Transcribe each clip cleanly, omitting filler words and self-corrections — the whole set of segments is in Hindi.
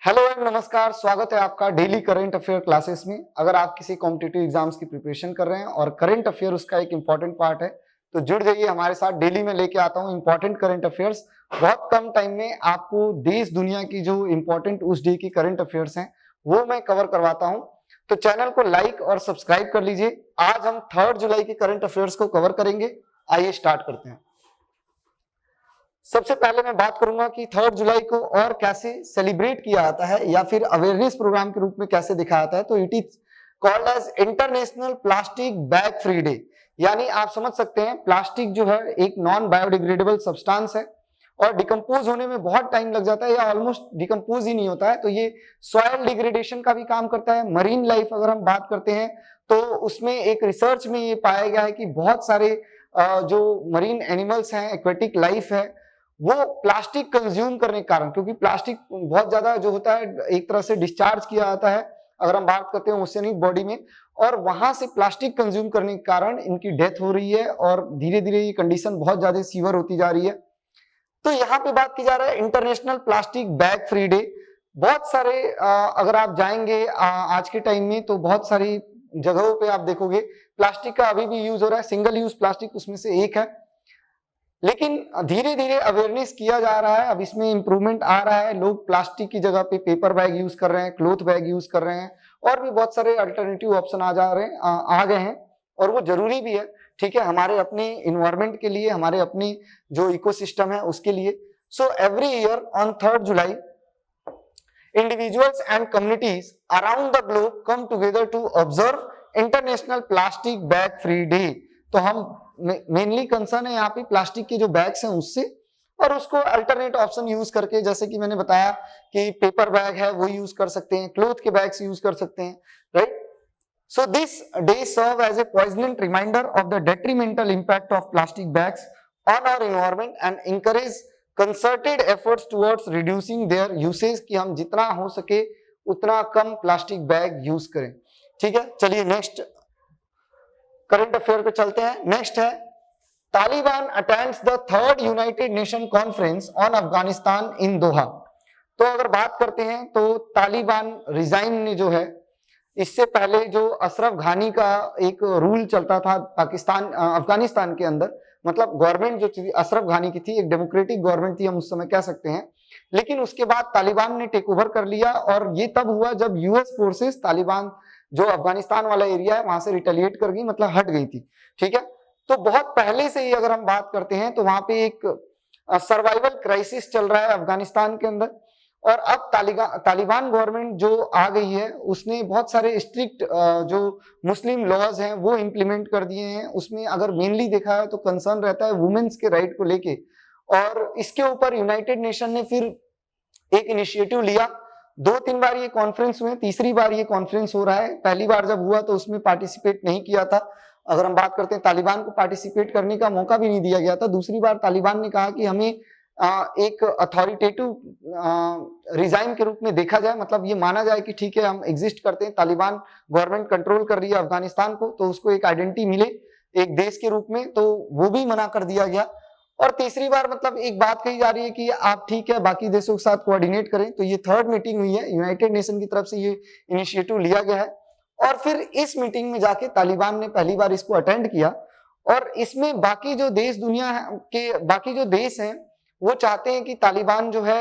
हेलो एंड नमस्कार, स्वागत है आपका डेली करंट अफेयर क्लासेस में। अगर आप किसी कॉम्पिटिटिव एग्जाम्स की प्रिपरेशन कर रहे हैं और करंट अफेयर उसका एक इंपॉर्टेंट पार्ट है, तो जुड़ जाइए हमारे साथ। डेली में लेके आता हूं इंपॉर्टेंट करंट अफेयर्स। बहुत कम टाइम में आपको देश दुनिया की जो इंपॉर्टेंट उस डे की करंट अफेयर्स हैं वो मैं कवर करवाता हूं। तो चैनल को लाइक और सब्सक्राइब कर लीजिए। आज हम 3 जुलाई के करंट अफेयर्स को कवर करेंगे। आइए स्टार्ट करते हैं। सबसे पहले मैं बात करूंगा कि 3 जुलाई को और कैसे सेलिब्रेट किया जाता है या फिर अवेयरनेस प्रोग्राम के रूप में कैसे दिखाया जाता है। तो it is called as international plastic bag free day. यानी आप समझ सकते हैं, प्लास्टिक जो है एक नॉन बायोडिग्रेडेबल सब्सटेंस है और डिकम्पोज होने में बहुत टाइम लग जाता है या ऑलमोस्ट डिकम्पोज ही नहीं होता है। तो ये सॉयल डिग्रेडेशन का भी काम करता है। मरीन लाइफ अगर हम बात करते हैं तो उसमें एक रिसर्च में ये पाया गया है कि बहुत सारे जो मरीन एनिमल्स हैं, एक्वेटिक लाइफ है, वो प्लास्टिक कंज्यूम करने के कारण, क्योंकि प्लास्टिक बहुत ज्यादा जो होता है एक तरह से डिस्चार्ज किया जाता है अगर हम बात करते हैं ओशियनिक बॉडी में, और वहां से प्लास्टिक कंज्यूम करने के कारण इनकी डेथ हो रही है और धीरे धीरे ये कंडीशन बहुत ज्यादा सीवियर होती जा रही है। तो यहाँ पे बात की जा रहा है international plastic bag free day. बहुत सारे अगर आप जाएंगे आज के टाइम में तो बहुत सारी जगहों पे आप देखोगे प्लास्टिक का अभी भी यूज हो रहा है। सिंगल यूज प्लास्टिक उसमें से एक है, लेकिन धीरे धीरे अवेयरनेस किया जा रहा है। अब इसमें इंप्रूवमेंट आ रहा है। लोग प्लास्टिक की जगह पे पेपर बैग यूज कर रहे हैं, क्लॉथ बैग यूज कर रहे हैं और भी बहुत सारे अल्टरनेटिव ऑप्शन आ गए हैं और वो जरूरी भी है। ठीक है, हमारे अपने इन्वायरमेंट के लिए, हमारे अपनी जो इकोसिस्टम है उसके लिए। So every year on 3 July individuals and communities around the globe come together to observe international plastic bag free day। तो हम मेनली कंसर्न है यहाँ पे प्लास्टिक के जो बैग्स हैं उससे, और उसको अल्टरनेट ऑप्शन यूज करके, जैसे कि मैंने बताया कि पेपर बैग है वो यूज कर सकते हैं, क्लॉथ के बैग्स यूज कर सकते हैं, right. So this day serve as a poignant reminder of the detrimental impact of plastic bags on our environment and encourage concerted efforts towards reducing their usage, कि हम जितना हो सके उतना कम प्लास्टिक बैग यूज करें। ठीक है, चलिए नेक्स्ट करंट अफेयर पे चलते हैं। नेक्स्ट है Taliban attends the 3rd United Nation conference on Afghanistan in Doha. तो अगर बात करते हैं तो तालिबान रिजाइन ने जो है, इससे पहले जो अशरफ घानी का एक रूल चलता था पाकिस्तान अफगानिस्तान के अंदर, मतलब गवर्नमेंट जो थी अशरफ घानी की थी, एक डेमोक्रेटिक गवर्नमेंट थी हम उस समय कह सकते हैं। लेकिन उसके बाद तालिबान ने टेक ओवर कर लिया और ये तब हुआ जब यूएस फोर्सेस तालिबान जो अफगानिस्तान वाला एरिया है वहां से रिटेलिएट कर गई, मतलब हट गई थी। ठीक है, तो बहुत पहले से ही अगर हम बात करते हैं तो वहां पे एक सर्वाइवल क्राइसिस चल रहा है अफगानिस्तान के अंदर। और अब तालिबान गवर्नमेंट जो आ गई है उसने बहुत सारे स्ट्रिक्ट जो मुस्लिम लॉज हैं वो इम्प्लीमेंट कर दिए हैं। उसमें अगर मेनली देखा है तो कंसर्न रहता है वुमेन्स के राइट को लेके, और इसके ऊपर यूनाइटेड नेशन ने फिर एक इनिशिएटिव लिया। 2-3 बार ये कॉन्फ्रेंस हुए, तीसरी बार ये कॉन्फ्रेंस हो रहा है। पहली बार जब हुआ तो उसमें पार्टिसिपेट नहीं किया था। अगर हम बात करते हैं तालिबान को पार्टिसिपेट करने का मौका भी नहीं दिया गया था। दूसरी बार तालिबान ने कहा कि हमें एक अथॉरिटेटिव रिजाइन के रूप में देखा जाए, मतलब ये माना जाए कि ठीक है हम एग्जिस्ट करते हैं, तालिबान गवर्नमेंट कंट्रोल कर रही है अफगानिस्तान को, तो उसको एक आइडेंटिटी मिले एक देश के रूप में, तो वो भी मना कर दिया गया। और तीसरी बार मतलब एक बात कही जा रही है कि आप ठीक है बाकी देशों के साथ कोऑर्डिनेट करें। तो ये 3rd मीटिंग हुई है, यूनाइटेड नेशन की तरफ से ये इनिशिएटिव लिया गया है। और फिर इस मीटिंग में जाके तालिबान ने पहली बार इसको अटेंड किया, और इसमें बाकी जो देश दुनिया के बाकी जो देश हैं वो चाहते हैं कि तालिबान जो है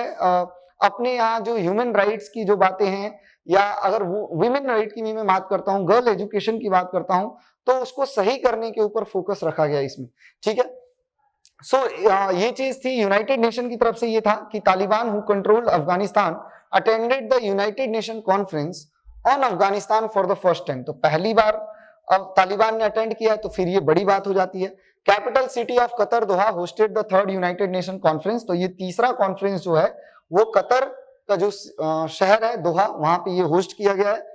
अपने यहाँ जो ह्यूमन राइट्स की जो बातें हैं, या अगर वुमेन राइट की मैं बात करता हूँ, गर्ल एजुकेशन की बात करता हूँ, तो उसको सही करने के ऊपर फोकस रखा गया इसमें। ठीक है, सो ये चीज थी यूनाइटेड नेशन की तरफ से, ये था कि Taliban who controlled Afghanistan attended the United Nation conference on Afghanistan for the first time. तो पहली बार अब तालिबान ने अटेंड किया तो फिर ये बड़ी बात हो जाती है। Capital city of Qatar Doha hosted the 3rd United Nation conference. तो ये तीसरा कॉन्फ्रेंस जो है वो कतर का जो शहर है दोहा, वहां पे ये होस्ट किया गया है।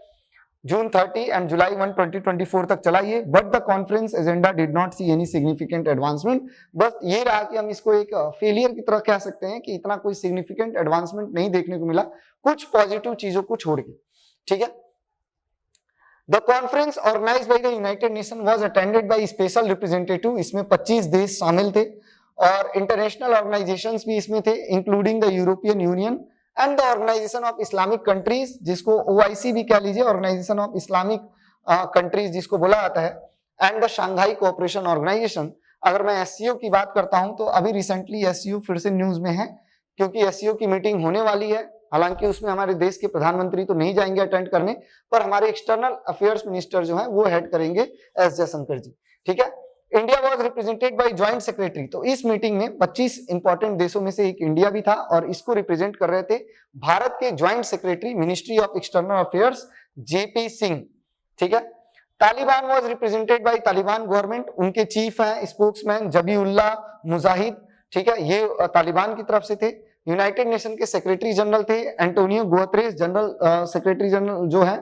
जून 30 एंड जुलाई 1, 2024 तक चला ये। But the conference agenda did not see any significant advancement. बस ये रहा कि हम इसको एक फेलियर की तरह कह सकते हैं कि इतना कोई सिग्निफिकेंट एडवांसमेंट नहीं देखने को मिला, कुछ पॉजिटिव चीजों को छोड़ के। ठीक है, the conference organised by the United Nation was attended by special representative. इसमें 25 देश शामिल थे और इंटरनेशनल ऑर्गेनाइजेशंस भी इसमें थे, including the European Union and the Organisation of Islamic Countries, जिसको OIC भी कह लीजिए, ऑर्गेनाइजेशन ऑफ इस्लामिक कंट्रीज जिसको बोला जाता है, and the Shanghai Cooperation Organisation. अगर मैं SCO की बात करता हूं तो अभी रिसेंटली SCO फिर से न्यूज में है, क्योंकि SCO की मीटिंग होने वाली है। हालांकि उसमें हमारे देश के प्रधानमंत्री तो नहीं जाएंगे अटेंड करने, पर हमारे एक्सटर्नल अफेयर्स मिनिस्टर जो है वो हेड करेंगे, S जयशंकर जी। ठीक है, India was represented by joint secretary. तो इस मीटिंग में 25 इंपॉर्टेंट देशों में से एक इंडिया भी था, और इसको रिप्रेजेंट कर रहे थे भारत के joint secretary ministry of external affairs JP Singh. ठीक है, Taliban was represented by Taliban government, उनके चीफ हैं स्पोक्समैन जबीउल्लाह मुजाहिद। ठीक है, ये तालिबान की तरफ से थे। यूनाइटेड नेशन के सेक्रेटरी जनरल थे Antonio Guterres, general secretary general जो है,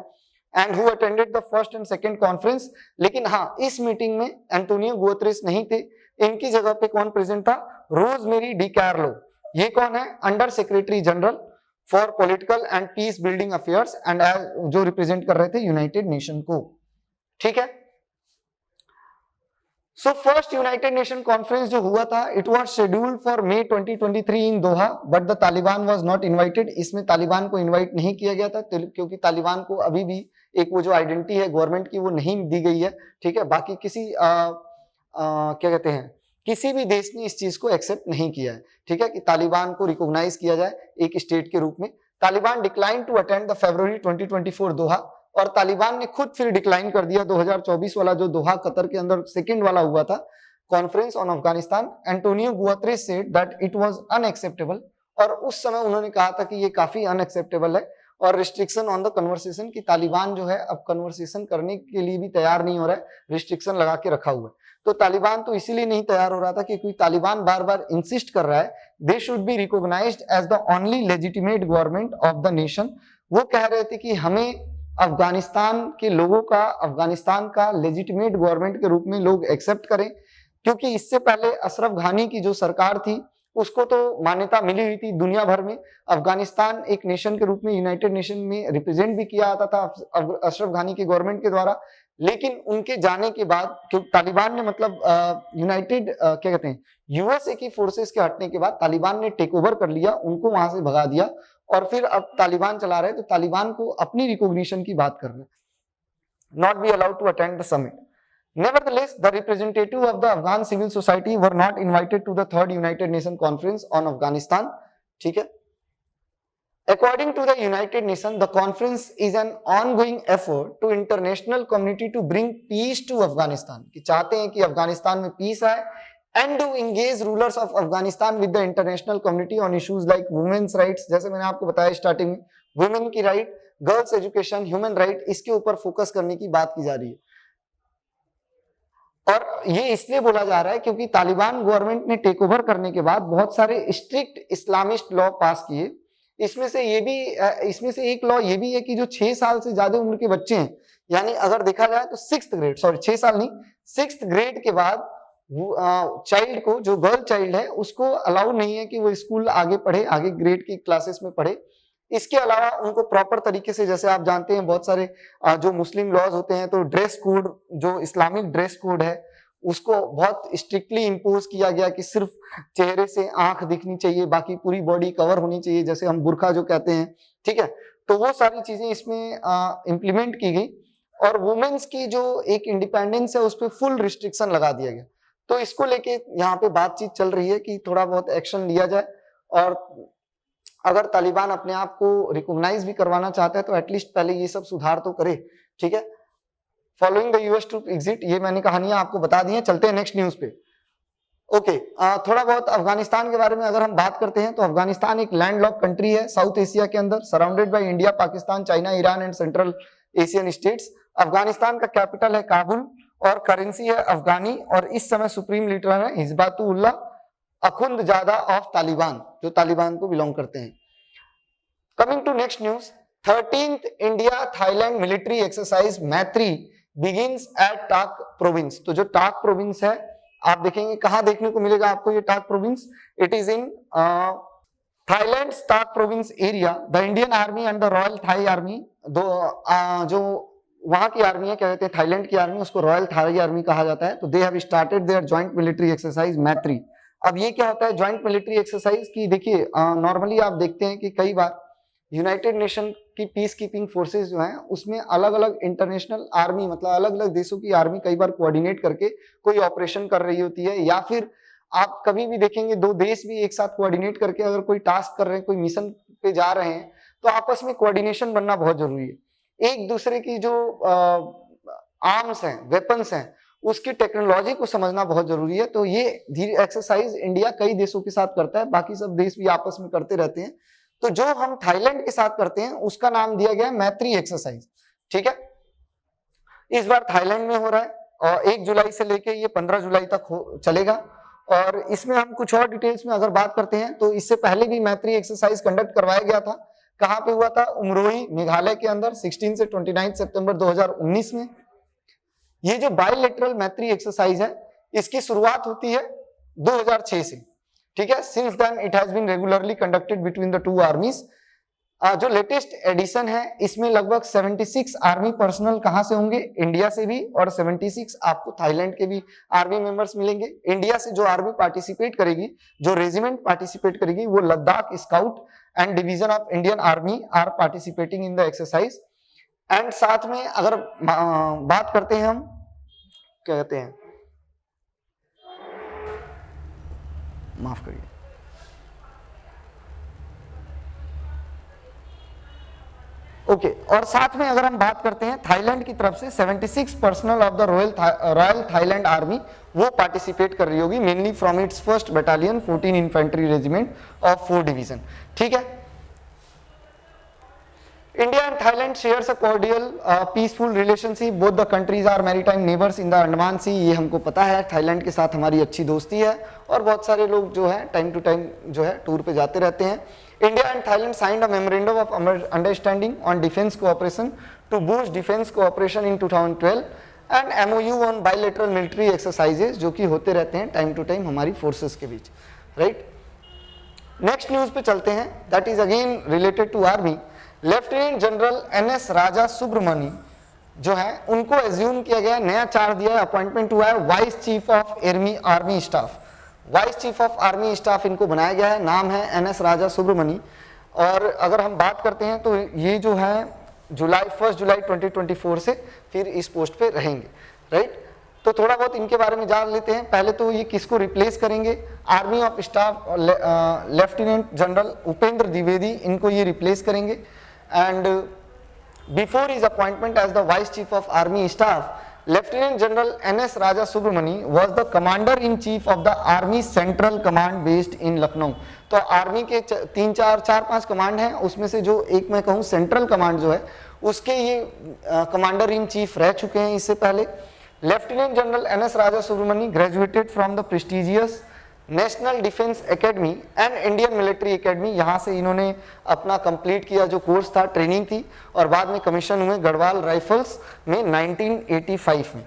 and who attended the first and second conference. लेकिन हाँ, इस मीटिंग में एंटोनियो गुतेरेस नहीं थे, इनकी जगह पे कौन प्रेजेंट था? Rosemary DiCarlo. ये कौन है? Under secretary general for political and peace building affairs, and जो रिप्रेजेंट कर रहे थे यूनाइटेड नेशन को। ठीक है, so first United Nation conference जो हुआ था, it was scheduled for May 2023 in Doha, but the Taliban was not invited. इसमें तालिबान को इनवाइट नहीं किया गया था, क्योंकि तालिबान को अभी भी एक वो जो आइडेंटिटी है गवर्नमेंट की वो नहीं दी गई है। ठीक है, बाकी किसी क्या कहते हैं, किसी भी देश ने इस चीज को एक्सेप्ट नहीं किया है। ठीक है, कि तालिबान को रिकॉग्नाइज किया जाए एक स्टेट के रूप में। Taliban decline to attend the February 2024 Doha, और तालिबान ने खुद फिर डिक्लाइन कर दिया 2024 वाला जो दोहा कतर के अंदर सेकंड वाला हुआ था conference on Afghanistan. Antonio Guterres said that it was unacceptable, और उस समय उन्होंने कहा था कि ये काफी अनएक्सेप्टेबल है, और रिस्ट्रिक्शन ऑन द कन्वर्सेशन, की तालिबान जो है अब कन्वर्सेशन करने के लिए भी तैयार नहीं हो रहा है, रिस्ट्रिक्शन लगा के रखा हुआ है। तो तालिबान तो इसीलिए नहीं तैयार हो रहा था क्योंकि तालिबान बार बार इंसिस्ट कर रहा है they should be recognised as the only legitimate government of the nation. वो कह रहे थे कि हमें अफगानिस्तान के लोगों का, अफगानिस्तान का लेजिटिमेट गवर्नमेंट के रूप में लोग एक्सेप्ट करें, क्योंकि इससे पहले अशरफ घानी की जो सरकार थी उसको तो मान्यता मिली हुई थी दुनिया भर में। अफगानिस्तान एक नेशन के रूप में यूनाइटेड नेशन में रिप्रेजेंट भी किया जाता था अशरफ घानी के गवर्नमेंट के द्वारा, लेकिन उनके जाने के बाद क्योंकि तालिबान ने मतलब यूनाइटेड क्या कहते हैं USA की फोर्सेस के हटने के बाद तालिबान ने टेक ओवर कर लिया, उनको वहां से भगा दिया, और फिर अब तालिबान चला रहे, तो तालिबान को अपनी रिकॉग्निशन की बात कर रहे हैं, not be allowed to attend the summit. Nevertheless, the representative of the Afghan civil society were not invited to the third United Nations Conference on Afghanistan. ठीक है? According to the United Nations, the conference is an ongoing effort to international community to bring peace to Afghanistan. कि चाहते हैं कि अफगानिस्तान में पीस आए, and to engage rulers of Afghanistan with the international community on issues like women's rights, जैसे मैंने आपको बताया स्टार्टिंग में, women की right, girls education, human right, इसके ऊपर फोकस करने की बात की जा रही है। और ये इसलिए बोला जा रहा है क्योंकि तालिबान गवर्नमेंट ने टेक ओवर करने के बाद बहुत सारे स्ट्रिक्ट इस्लामिस्ट लॉ पास किए। इसमें से एक लॉ ये भी है कि जो 6 साल से ज्यादा उम्र के बच्चे हैं, यानी अगर देखा जाए तो 6th ग्रेड, सॉरी 6 साल नहीं, 6th ग्रेड के बाद चाइल्ड को, जो गर्ल चाइल्ड है, उसको अलाउ नहीं है कि वो स्कूल आगे पढ़े, आगे ग्रेड की क्लासेस में पढ़े। इसके अलावा उनको प्रॉपर तरीके से, जैसे आप जानते हैं बहुत सारे जो मुस्लिम लॉज होते हैं, तो ड्रेस कोड, जो इस्लामिक ड्रेस कोड है, उसको बहुत स्ट्रिक्टली इंपोज किया गया कि सिर्फ चेहरे से आंख दिखनी चाहिए, बाकी पूरी बॉडी कवर होनी चाहिए, जैसे हम बुर्का जो कहते हैं। ठीक है, तो वो सारी चीजें इसमें इम्प्लीमेंट की गई, और वुमेन्स की जो एक इंडिपेंडेंस है उस पर फुल रिस्ट्रिक्शन लगा दिया गया। तो इसको लेके यहाँ पे बातचीत चल रही है कि थोड़ा बहुत एक्शन लिया जाए, और अगर तालिबान अपने आप को रिकॉग्नाइज भी करवाना चाहता है तो एटलीस्ट पहले ये सब सुधार तो करे। ठीक है, following the US troop exit, ये मैंने कहानियां आपको बता दी हैं। चलते हैं नेक्स्ट न्यूज पे। ओके, थोड़ा बहुत अफगानिस्तान के बारे में अगर हम बात करते हैं तो अफगानिस्तान एक लैंडलॉक कंट्री है साउथ एशिया के अंदर, surrounded by India, Pakistan, China, Iran and central Asian states. Afghanistan का कैपिटल है काबुल, और करेंसी है अफगानी, और इस समय सुप्रीम लीडर है हिजबुल्लाह अखुंदजादा ऑफ तालिबान, जो तालिबान को बिलोंग करते हैं। Coming to next news, 13th India Thailand military exercise Maitri begins at Tak province. तो जो टाक प्रोविंस है, आप देखेंगे कहां देखने को मिलेगा आपको ये Tak province, it is in Thailand Tak province area. The Indian army and the royal Thai army, जो वहां की आर्मी है, क्या कहते हैं, थाईलैंड की आर्मी, उसको रॉयल थाई आर्मी कहा जाता है। तो they have started their joint military exercise Maitri. अब ये क्या होता है ज्वाइंट मिलिट्री एक्सरसाइज की? देखिए, नॉर्मली आप देखते हैं कि कई बार यूनाइटेड नेशन की पीस कीपिंग फोर्सेस जो हैं उसमें अलग अलग इंटरनेशनल आर्मी मतलब अलग अलग देशों की आर्मी कई बार कोऑर्डिनेट करके कोई ऑपरेशन कर रही होती है, या फिर आप कभी भी देखेंगे दो देश भी एक साथ कोऑर्डिनेट करके अगर कोई टास्क कर रहे हैं, कोई मिशन पे जा रहे हैं, तो आपस में कोऑर्डिनेशन बनना बहुत जरूरी है। एक दूसरे की जो आर्म्स हैं, वेपन्स हैं, उसकी टेक्नोलॉजी को समझना बहुत जरूरी है। तो ये धीरे एक्सरसाइज इंडिया कई देशों के साथ करता है, बाकी सब देश भी आपस में करते रहते हैं। तो जो हम थाईलैंड के साथ करते हैं उसका नाम दिया गया है मैत्री एक्सरसाइज। ठीक है, इस बार थाईलैंड में हो रहा है और 1 जुलाई से लेके ये 15 जुलाई तक चलेगा। और इसमें हम कुछ और डिटेल्स में अगर बात करते हैं तो इससे पहले भी मैत्री एक्सरसाइज कंडक्ट करवाया गया था। कहां पे हुआ था? उमरोई मेघालय के अंदर 16 से 29 सितंबर 2019 में। ये जो बायलैटरल मैत्री एक्सरसाइज है इसकी शुरुआत होती है 2006 से। ठीक है, since then it has been regularly conducted between the two armies. जो लेटेस्ट एडिशन है इसमें लगभग 76 आर्मी पर्सनल कहां से होंगे? इंडिया से भी, और 76 आपको थाईलैंड के भी आर्मी मेंबर्स मिलेंगे। इंडिया से जो आर्मी पार्टिसिपेट करेगी, जो रेजिमेंट पार्टिसिपेट करेगी, वो Ladakh scout and division of Indian army are participating in the exercise. And साथ में अगर बात करते हैं हम क्या कहते हैं, माफ करिए, ओके और साथ में अगर हम बात करते हैं थाईलैंड की तरफ से 76 personal of the royal Thailand army वो पार्टिसिपेट कर रही होगी, mainly from its 1st battalion 14 infantry regiment of 4 division. ठीक है, India and Thailand shares a cordial, peaceful relationship. Both the countries are maritime neighbors in the Andaman Sea. ये हमको पता है, थाईलैंड के साथ हमारी अच्छी दोस्ती है और बहुत सारे लोग जो है टाइम टू टाइम जो है टूर पे जाते रहते हैं। India and Thailand signed a memorandum of understanding on defense cooperation to boost defense cooperation in 2012 and MOU on bilateral military exercises जो कि होते रहते हैं टाइम टू टाइम हमारी फोर्सेस के बीच, राइट। नेक्स्ट न्यूज पे चलते हैं, that is again related to army. Lieutenant general NS Raja Subramani जो है उनको एज्यूम किया गया, नया चार्ज दिया है, अपॉइंटमेंट हुआ है vice chief of army staff. Vice chief of army staff इनको बनाया गया है, नाम है NS राजा सुब्रमणी। और अगर हम बात करते हैं तो ये जो है 1 जुलाई 2024 से फिर इस पोस्ट पे रहेंगे, राइट। तो थोड़ा बहुत इनके बारे में जान लेते हैं। पहले तो ये किसको रिप्लेस करेंगे? Army of staff lieutenant general Upendra Dwivedi इनको ये रिप्लेस करेंगे। And before his appointment as the Vice Chief of Army Staff, Lieutenant General NS Raja Subramani was the Commander-in-Chief of the Army Central Command based in Lucknow। तो आर्मी के 4-5 कमांड हैं, उसमें से जो एक मैं कहूँ सेंट्रल कमांड जो है उसके ये कमांडर इन चीफ रह चुके हैं इससे पहले। Lieutenant general NS Raja Subramani graduated from the prestigious national defence academy and Indian military academy, यहाँ से इन्होंने अपना कंप्लीट किया जो कोर्स था, ट्रेनिंग थी, और बाद में कमीशन हुए गढ़वाल राइफल्स में 1985 में।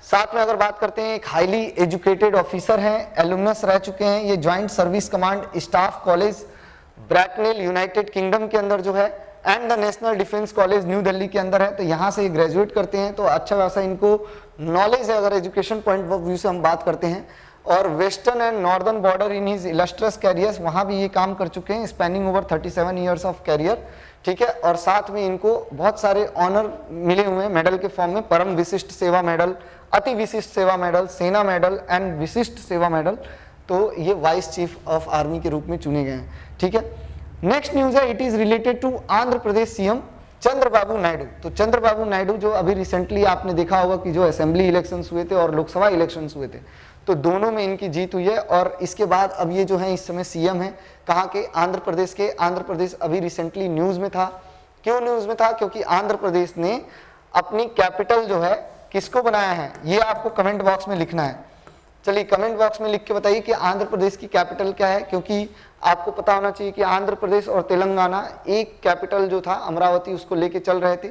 साथ में अगर बात करते हैं, एक हाईली एजुकेटेड ऑफिसर हैं, एलुमनस रह चुके हैं, ये joint service command staff college Bracknell United Kingdom के अंदर जो है and the national defence college New Delhi के अंदर है। तो यहाँ से ग्रेजुएट करते हैं, तो अच्छा खासा इनको नॉलेज है अगर एजुकेशन पॉइंट ऑफ व्यू से हम बात करते हैं। और western and northern border in his illustrious careers, वहाँ भी ये काम कर चुके हैं, spanning over 37 years of career. ठीक है, और साथ में इनको बहुत सारे ऑनर मिले हुए हैं मेडल के फॉर्म में, परम विशिष्ट सेवा मेडल, अति विशिष्ट सेवा मेडल, सेना मेडल एंड विशिष्ट सेवा मेडल। तो ये वाइस चीफ ऑफ आर्मी के रूप में चुने गए हैं। ठीक है, नेक्स्ट न्यूज है, it is related to Andhra Pradesh CM Chandrababu Naidu. तो चंद्रबाबू नायडू जो अभी रिसेंटली आपने देखा होगा कि जो असेंबली इलेक्शंस हुए थे और लोकसभा इलेक्शंस हुए थे, तो दोनों में इनकी जीत हुई है। और इसके बाद अब ये जो है इस समय सीएम है, कहाँ के? आंध्र प्रदेश के। आंध्र प्रदेश अभी रिसेंटली न्यूज में था। क्यों न्यूज में था? क्योंकि आंध्र प्रदेश ने अपनी कैपिटल जो है किसको बनाया है, ये आपको कमेंट बॉक्स में लिखना है। चलिए कमेंट बॉक्स में लिख के बताइए कि आंध्र प्रदेश की कैपिटल क्या है, क्योंकि आपको पता होना चाहिए कि आंध्र प्रदेश और तेलंगाना एक कैपिटल जो था अमरावती उसको लेके चल रहे थे,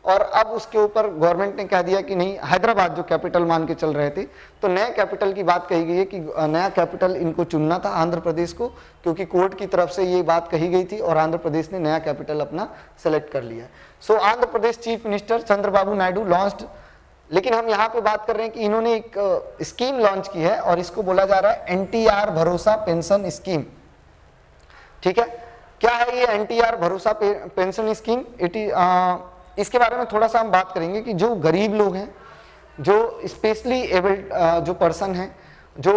और अब उसके ऊपर गवर्नमेंट ने कह दिया कि नहीं, हैदराबाद जो कैपिटल मान के चल रहे थे, तो नए कैपिटल की बात कही गई है कि नया कैपिटल इनको चुनना था आंध्र प्रदेश को, क्योंकि कोर्ट की तरफ से ये बात कही गई थी और आंध्र प्रदेश ने नया कैपिटल अपना सेलेक्ट कर लिया। So Andhra Pradesh chief minister Chandrababu Naidu launched, लेकिन हम यहाँ पे बात कर रहे हैं कि इन्होंने एक स्कीम लॉन्च की है और इसको बोला जा रहा है NTR भरोसा पेंशन स्कीम। ठीक है, क्या है ये एनटीआर भरोसा पेंशन स्कीम? इसके बारे में थोड़ा सा हम बात करेंगे कि जो गरीब लोग हैं, जो स्पेशली एबल्ड जो पर्सन हैं, जो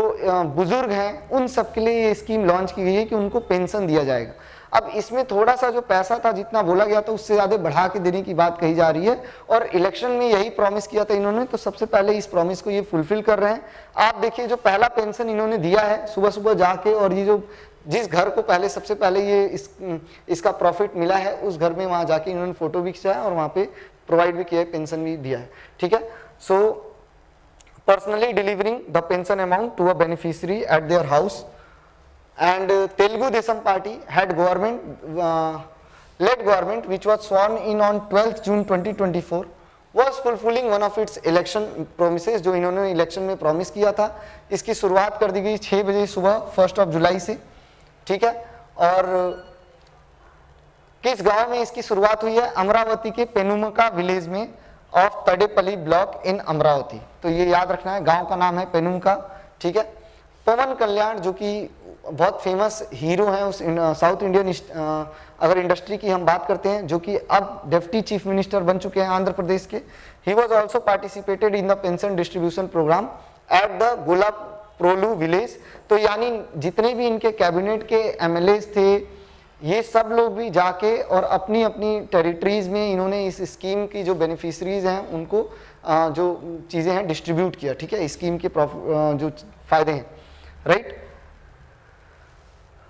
बुजुर्ग हैं, उन सब के लिए ये स्कीम लॉन्च की गई है कि उनको पेंशन दिया जाएगा। अब इसमें थोड़ा सा जो पैसा था जितना बोला गया था उससे ज्यादा बढ़ा के देने की बात कही जा रही है, और इलेक्शन में यही प्रॉमिस किया था इन्होंने, तो सबसे पहले इस प्रॉमिस को ये फुलफिल कर रहे हैं। आप देखिए जो पहला पेंशन इन्होंने दिया है सुबह सुबह जाके, और ये जो जिस घर को पहले सबसे पहले ये इसका प्रॉफिट मिला है उस घर में वहां जाके इन्होंने फोटो भी खिंचाया और वहां पे प्रोवाइड भी किया है, पेंशन भी दिया है। ठीक है, so personally delivering the pension amount to a beneficiary at their house, and Telugu Desam Party had led government which was sworn in on 12th June 2024 was fulfilling one of its election promises, जो इन्होंने इलेक्शन में प्रॉमिस किया था। इसकी शुरुआत कर दी गई 6 बजे सुबह 1 जुलाई से। ठीक है, और किस गांव में इसकी शुरुआत हुई है? अमरावती के पेनुमका विलेज में ऑफ तडेपल्ली ब्लॉक इन अमरावती। तो ये याद रखना है, गांव का नाम है पेनुमका। ठीक है, पवन कल्याण जो कि बहुत फेमस हीरो हैं उस साउथ इंडियन अगर इंडस्ट्री की हम बात करते हैं, जो कि अब डिप्टी चीफ मिनिस्टर बन चुके हैं आंध्र प्रदेश के, he was also participated in the pension distribution programme at the Gollaprolu village. तो यानी जितने भी इनके कैबिनेट के एमएलएस थे, ये सब लोग भी जाके और अपनी अपनी टेरिटरीज में इन्होंने इस स्कीम की जो बेनिफिशरीज हैं उनको जो चीज़ें हैं डिस्ट्रीब्यूट किया। ठीक है, स्कीम के जो फायदे हैं, राइट।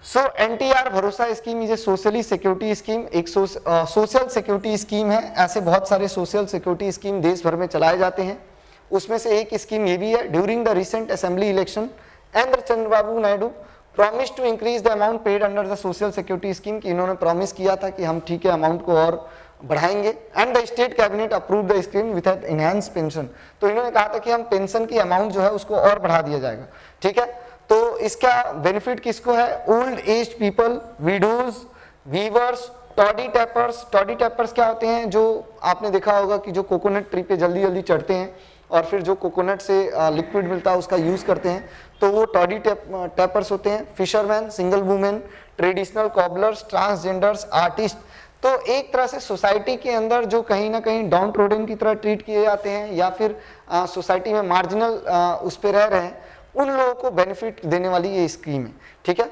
सो एनटीआर भरोसा scheme is a socially security scheme, एक सोशल सिक्योरिटी स्कीम है। ऐसे बहुत सारे सोशल सिक्योरिटी स्कीम देश भर में चलाए जाते हैं, उसमें से एक स्कीम ये भी है। During the recent assembly election Andhra Chandrababu Naidu promise to increase the amount paid under the social security scheme, कि इन्होंने प्रॉमिस किया था कि हम ठीक है अमाउंट को और बढ़ाएंगे। And the state cabinet approve the scheme with enhance pension, तो इन्होंने कहा था कि हम पेंशन की अमाउंट जो है उसको और बढ़ा दिया जाएगा। ठीक है, तो इसका बेनिफिट किसको है? Old age people, widows, weavers, toddy tappers. Toddy tappers क्या होते हैं? जो आपने देखा होगा कि जो कोकोनट ट्री पे जल्दी जल्दी चढ़ते हैं और फिर जो कोकोनट से लिक्विड मिलता है उसका यूज करते हैं, तो वो टॉडी टैपर्स होते हैं। Fisherman, single women, traditional cobblers, transgenders, artist. तो एक तरह से सोसाइटी के अंदर जो कहीं ना कहीं डाउन ट्रोडन की तरह ट्रीट किए जाते हैं या फिर सोसाइटी में मार्जिनल उस पर रह रहे हैं, उन लोगों को बेनिफिट देने वाली ये स्कीम है। ठीक है,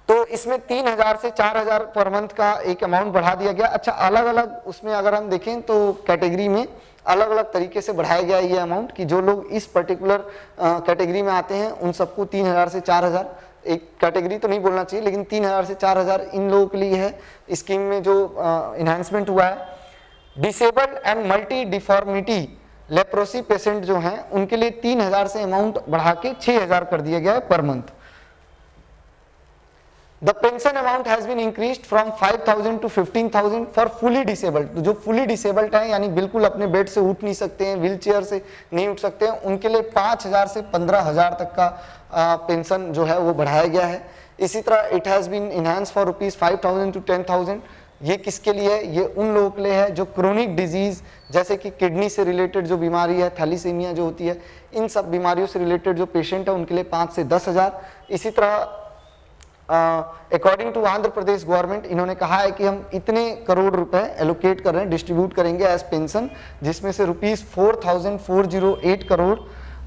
तो इसमें 3000 से 4000 पर मंथ का एक अमाउंट बढ़ा दिया गया। अच्छा, अलग अलग उसमें अगर हम देखें तो कैटेगरी में अलग अलग तरीके से बढ़ाया गया ये अमाउंट, कि जो लोग इस पर्टिकुलर कैटेगरी में आते हैं उन सबको 3000 से 4000, एक कैटेगरी तो नहीं बोलना चाहिए लेकिन 3000 से 4000 इन लोगों के लिए है। स्कीम में जो इन्हांसमेंट हुआ है, disabled and multi deformity leprosy patient जो हैं उनके लिए 3000 से अमाउंट बढ़ा के 6000 कर दिया गया है पर month. The pension amount has been increased from 5000 to 15000 for fully disabled. जो फुली डिसेबल्ड है यानी बिल्कुल अपने बेड से उठ नहीं सकते हैं, व्हील चेयर से नहीं उठ सकते हैं, उनके लिए 5000 से 15000 तक का पेंशन जो है वो बढ़ाया गया है। इसी तरह it has been enhance for ₹5000 to 10000। ये किसके लिए है? ये उन लोगों के लिए है जो क्रोनिक डिजीज, जैसे कि किडनी से रिलेटेड जो बीमारी है, थैलीसीमिया जो होती है, इन सब बीमारियों से रिलेटेड जो पेशेंट है उनके लिए 5 से 10,000। इसी तरह according to Andhra Pradesh government इन्होंने कहा है कि हम इतने करोड़ रुपए एलोकेट कर रहे हैं, डिस्ट्रीब्यूट करेंगे एज पेंशन, जिसमें से ₹4,408 crore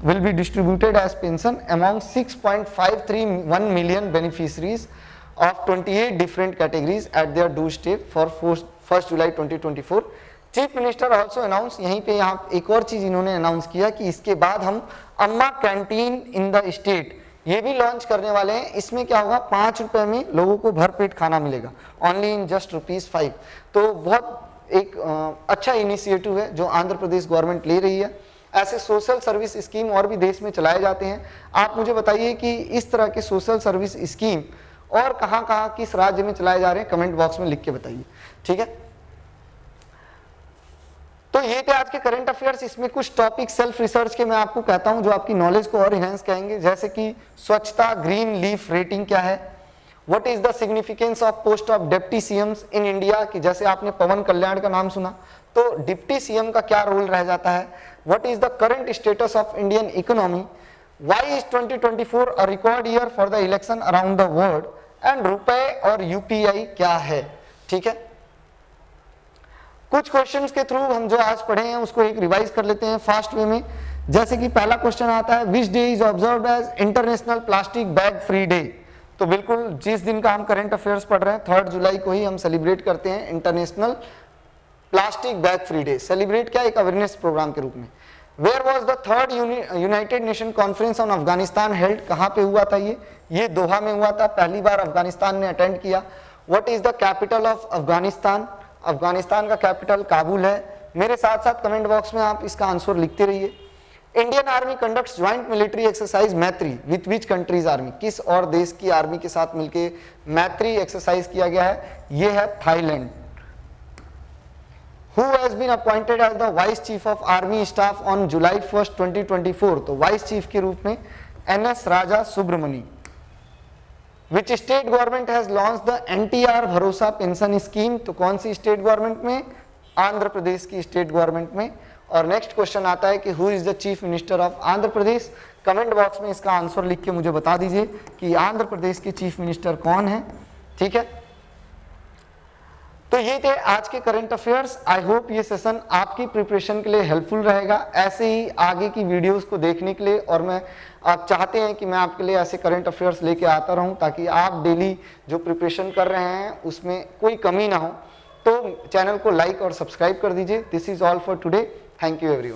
will be distributed age pension among 6.531 million beneficiaries of 28 different categories at their doorstep for 1 July 2024। Chief minister also announce, यहीं पे यहाँ एक और चीज इन्होंने अनाउंस किया कि इसके बाद हम अम्मा कैंटीन इन द स्टेट ये भी लॉन्च करने वाले हैं। इसमें क्या होगा, 5 रुपए में लोगों को भरपेट खाना मिलेगा, ओनली इन जस्ट ₹5। तो बहुत एक अच्छा इनिशिएटिव है जो आंध्र प्रदेश गवर्नमेंट ले रही है। ऐसे सोशल सर्विस स्कीम और भी देश में चलाए जाते हैं। आप मुझे बताइए कि इस तरह के सोशल सर्विस स्कीम और कहां-कहां किस राज्य में चलाए जा रहे हैं, कमेंट बॉक्स में लिख के बताइए। ठीक है, तो ये थे आज के करंट अफेयर्स। इसमें कुछ टॉपिक सेल्फ रिसर्च के मैं आपको कहता हूं जो आपकी नॉलेज को और इनहेंस करेंगे, जैसे कि स्वच्छता ग्रीन लीफ रेटिंग क्या है, what is the significance of post of deputy CM's in India, कि जैसे आपने पवन कल्याण का नाम सुना तो डिप्टी सीएम का क्या रोल रह जाता है, what is the current status of Indian economy, why is 2024 a record year for the election around the world, and रुपए और यूपीआई क्या है। ठीक है, कुछ क्वेश्चंस के थ्रू हम जो आज पढ़े हैं उसको एक रिवाइज कर लेते हैं फास्ट वे में। जैसे कि पहला क्वेश्चन आता है, which day is observed as international plastic bag free day. तो बिल्कुल जिस दिन का हम करंट अफेयर्स पढ़ रहे हैं 3 जुलाई को ही हम सेलिब्रेट करते हैं international plastic bag free day. Celebrate क्या, एक अवेयरनेस प्रोग्राम के रूप में। Where was the third United Nation conference on Afghanistan held, कहाँ पे हुआ था ये दोहा में हुआ था, पहली बार अफगानिस्तान ने अटेंड किया। What is the capital of Afghanistan, Afghanistan का कैपिटल काबुल है। मेरे साथ साथ कमेंट बॉक्स में आप इसका आंसर लिखते रहिए। Indian army conducts joint military exercise मैत्री विथ विच कंट्रीज आर्मी, किस और देश की आर्मी के साथ मिलकर मैत्री एक्सरसाइज किया गया है, ये है Thailand. Who has been appointed as the Vice Chief of Army Staff on July 1st, 2024? तो वाइस चीफ के रूप में NS Raja Subramani. Which state government has launched the NTR भरोसा पेंशन स्कीम, तो कौन सी स्टेट गवर्नमेंट में, आंध्र प्रदेश की स्टेट गवर्नमेंट में। और नेक्स्ट क्वेश्चन आता है कि who is the chief minister of Andhra Pradesh. Comment box में इसका आंसर लिख के मुझे बता दीजिए कि आंध्र प्रदेश के चीफ मिनिस्टर कौन है। ठीक है, तो ये थे आज के करंट अफेयर्स। आई होप ये सेशन आपकी प्रिपरेशन के लिए हेल्पफुल रहेगा, ऐसे ही आगे की वीडियोस को देखने के लिए। और मैं आप चाहते हैं कि मैं आपके लिए ऐसे करंट अफेयर्स लेके आता रहूं ताकि आप डेली जो प्रिपरेशन कर रहे हैं उसमें कोई कमी ना हो। तो चैनल को लाइक और सब्सक्राइब कर दीजिए। This is all for today, thank you everyone.